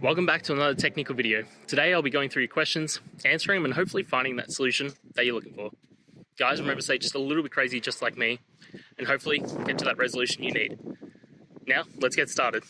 Welcome back to another technical video. Today I'll be going through your questions, answering them, and hopefully finding that solution that you're looking for. Guys, remember to stay just a little bit crazy just like me, and hopefully get to that resolution you need. Now, let's get started.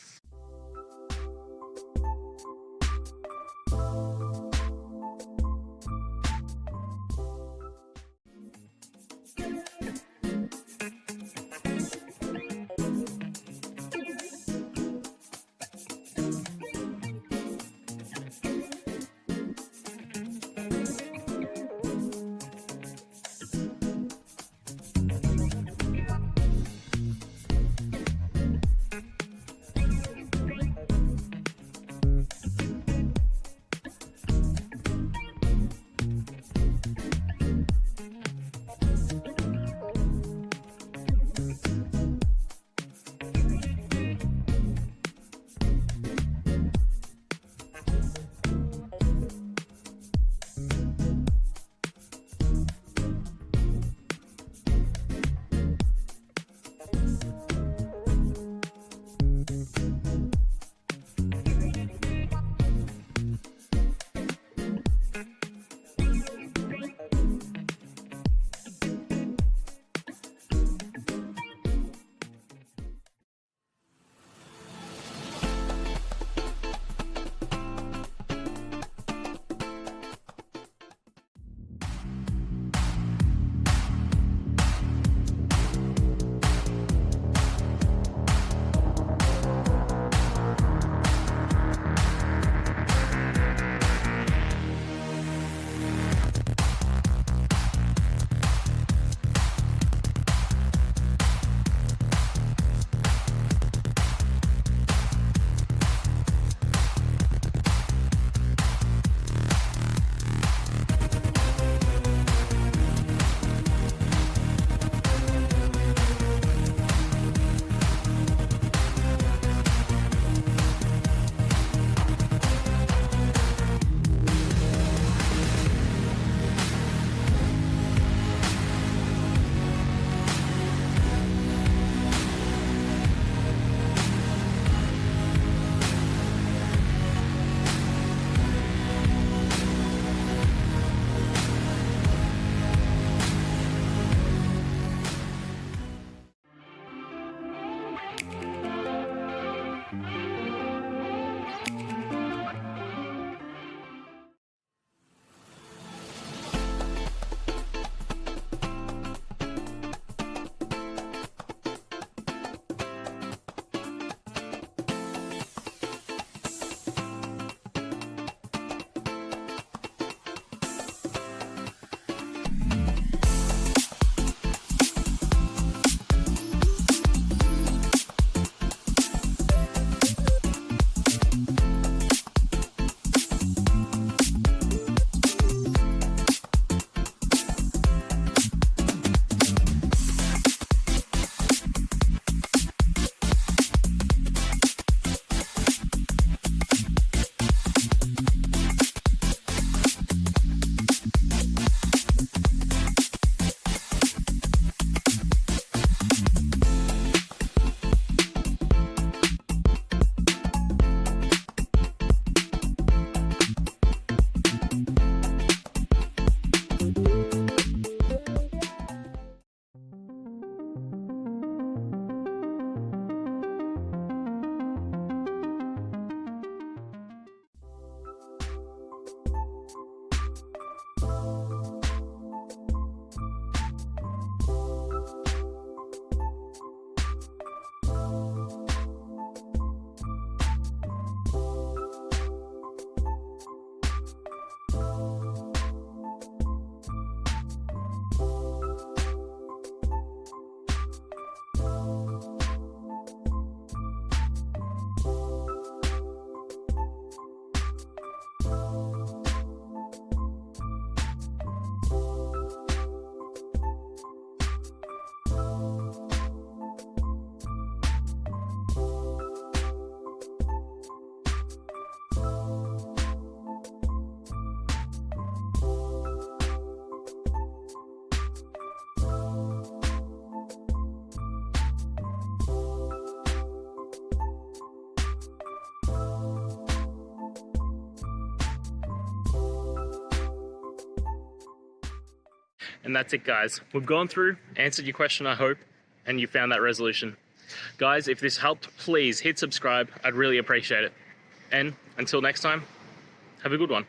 And that's it, guys. We've gone through, answered your question, I hope, and you found that resolution. Guys, if this helped, please hit subscribe. I'd really appreciate it. And until next time, have a good one.